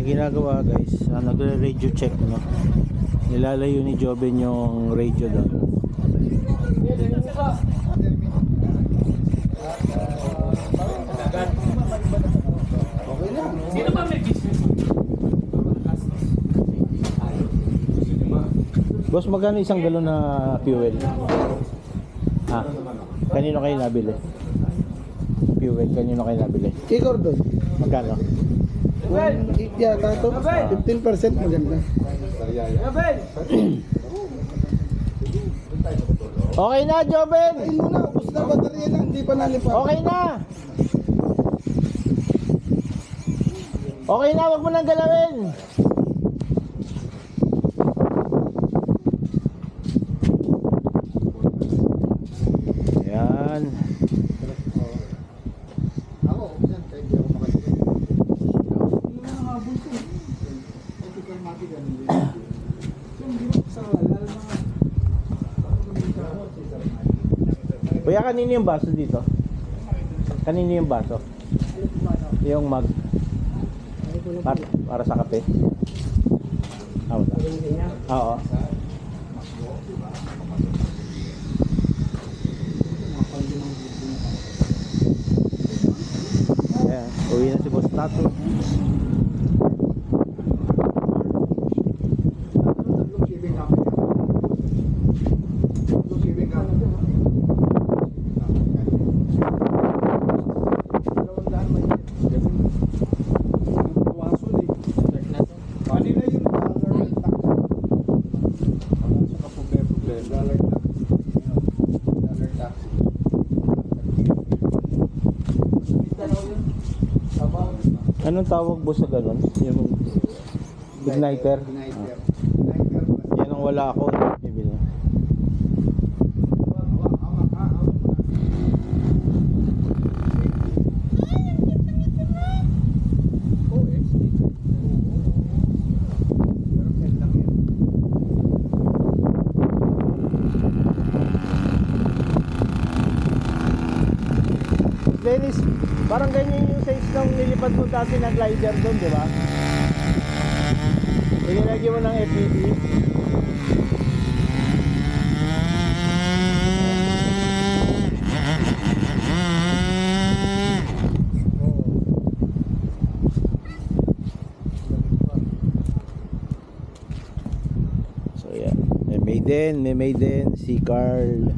ginagawa guys, nagre-radio check, no? Nilalayo ni Joven yung radio doon. Sino ba may business? Boss, magkano isang galon na fuel? Kanino kayo nabili? Fuel, kanino kayo nabili? Igor doon. Magkano? 1.8 yata ito. 15% maganda. Okay na, Joven! Ay muna, ubus na baterya lang. Hindi pa nalipat. Okay na! Okay na, wag mo nang galawin! Ayan. Kuya, kanino yung baso dito? Kanino yung baso? Yung mug. Para sa kape. Oo. Ayan, uwi na si Boss Tato. Anong tawag boss sa ganun? Yung igniter? Yan ang wala ako. Bibili. Dennis, parang ganyan yung size ng nilipad mo dati na glider doon, di ba? Inilagay mo ng FPV. So yeah, may Maiden, si Carl.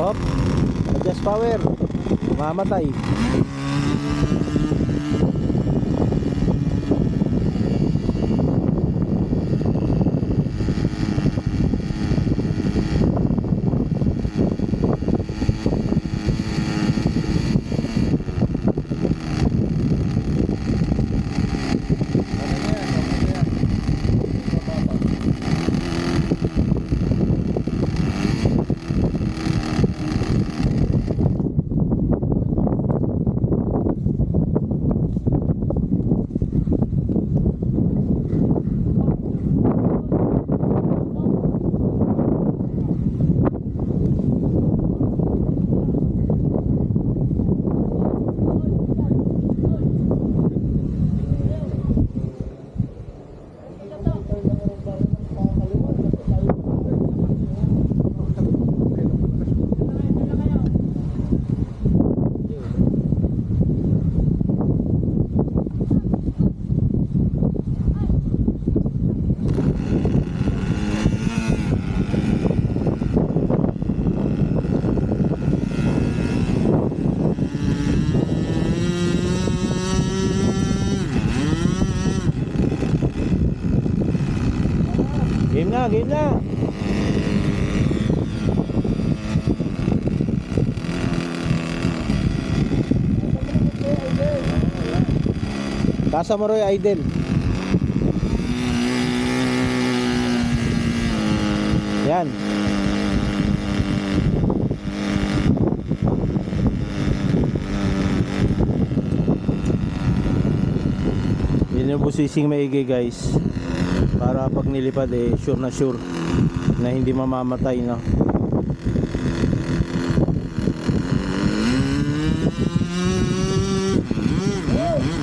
Hop, adjust power, mamatay. Game na, game na. Tasa mo Roy idle. Yan. Yun yung busising maigi guys, para pag nilipad sure na sure na hindi mamamatay, no?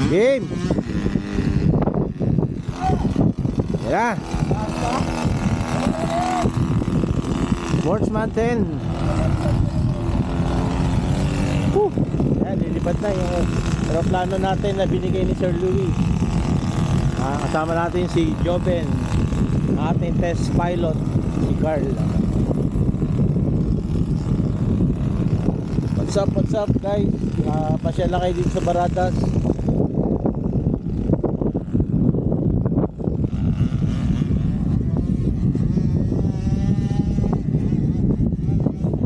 Game. Yan. Sportsman 10. Yan, lilipad na yung aeroplano natin na binigay ni Sir Louis. Kasama natin si Joven, ating test pilot si Carl. What's up guys? Pasyal lang kayo dito sa Baratas.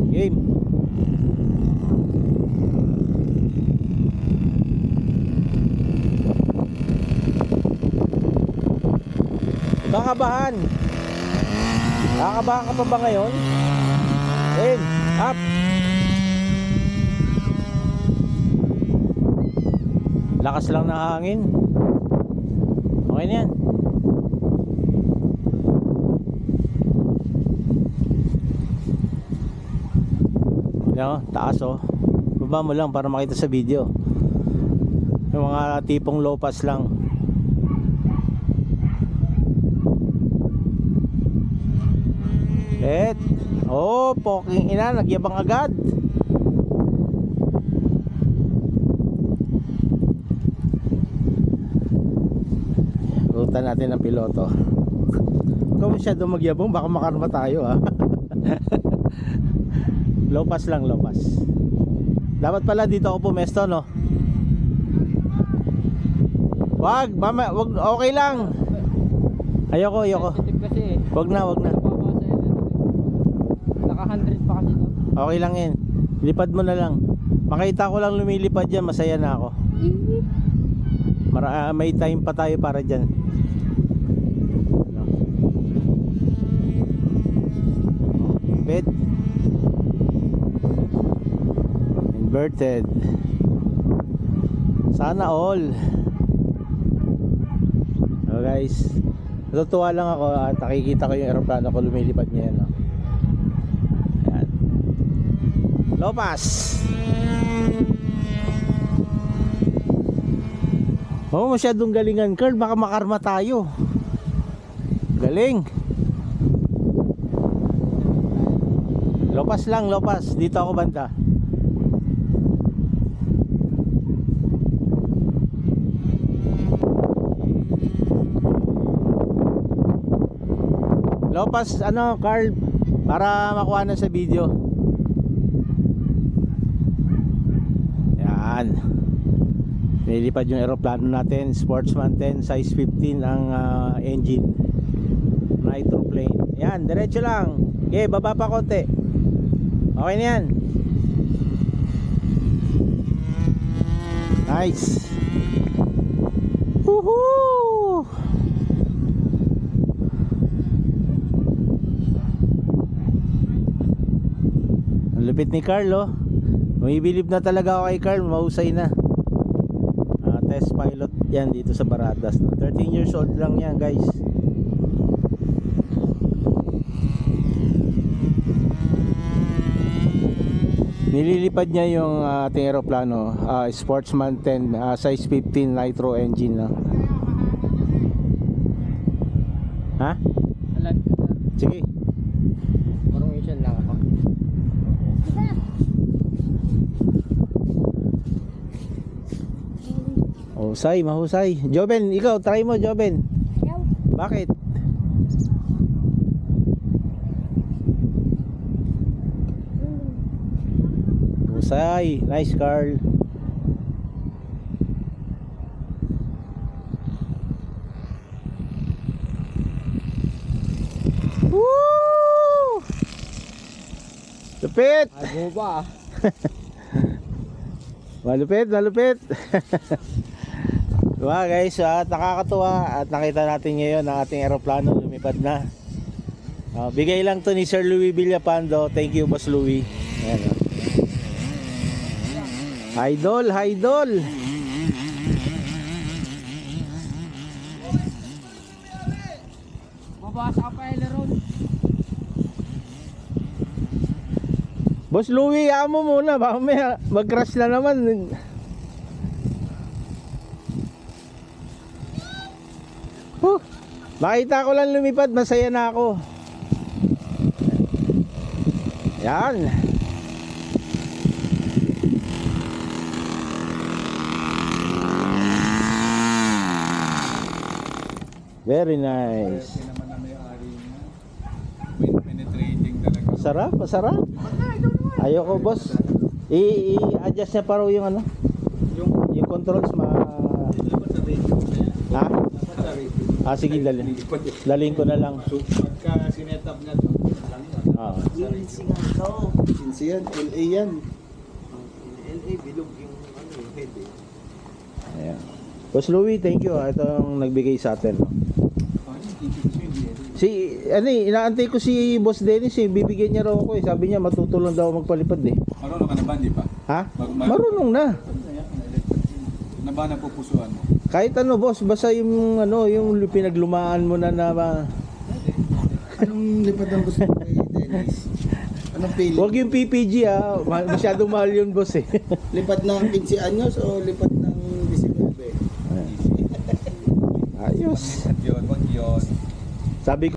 Game. Kakabahan. Kakabahan ka pa ba ngayon? In, up. Lakas lang ng hangin. Okay na yan. No, taas oh. Baba mo lang para makita sa video. Yung mga tipong low pass lang. Oh, poking ina, nagyabang agad. Rutan natin ang piloto. Huwag ka masyado magyabang, baka makarma tayo ha. Low pass lang, low pass. Dapat pala dito ako pumesto, no? Wag, mama, wag, okay lang. Ayoko. Wag na. Naka 100 pa kasi to. Okay lang yan. Lipad mo na lang. Makita ko lang lumilipad dyan, masaya na ako. May time pa tayo para dyan. Bed. Inverted. Sana all. So guys, natutuwa lang ako at nakikita ko yung aeroplano ko lumilipad ngayon, no? Ayan. Low pass. Oh, masyadong galingan, Carl, baka makarma tayo. Galing. Low pass lang, low pass. Dito ako banda. Low pass, ano, Carl, para makuha na sa video. Yan. Nilipad yung aeroplano natin, Sportsman 10, size 15 ang engine. Nitro plane. Yan, diretso lang. Okay, baba pa konti. Okay na yan. Nice. Woohoo! Ang lupit ni Carlo. Bumibilib na talaga ako kay Carl. Mahusay na. Test pilot yan dito sa Baratas. 13 years old lang yan, guys. Nililipad niya yung ating aeroplano, Sportsman 10, size 15 nitro engine, no? Ha? Alam. Sige. Formation lang ako. Mahusay, mahusay. Joben, ikaw, try mo, Joben. Bakit? Mahusay. Nice, Carl. Malupit! Ay, ba? Malupit, malupit. Diba guys, nakakatuwa at nakita natin ngayon ang ating eroplano lumipad na. Bigay lang to ni Sir Louis Villapando. Thank you, Boss Louis. Ayan, Idol, idol. Mabasa pa aileron. Boss Louis, amo muna. Baka may mag-crash na naman. Makita ko lang lumipad, masaya na ako. Yan. Very nice. Naman na may-ari niya. Penetrating talaga. Masarap, masarap. Ayoko, boss. I-adjust niya pa raw yung ano. Yung controls Ha? Sige, dalhin ko na lang. So, pagka sinet up niya to, lang yun. Oo. Sinsi yan, LA yan. Ayan. Boss Louis, thank you. Ito ang nagbigay sa atin. Inaantay ko si Boss Dennis bibigyan niya raw ako Sabi niya matutulong daw magpalipad Marunong ka na ba, di ba? Ha? Marunong na. Na ba napupusuan mo? Kahit ano boss, basta yung yung pinaglumaan mo na Anong lipad ang gusto mo kay Dennis? Anong feeling? Huwag yung PPG masyadong mahal yun boss Lipad ng 15 anyos o lipad ng 19? Ayos. Wag yun. Sabi ko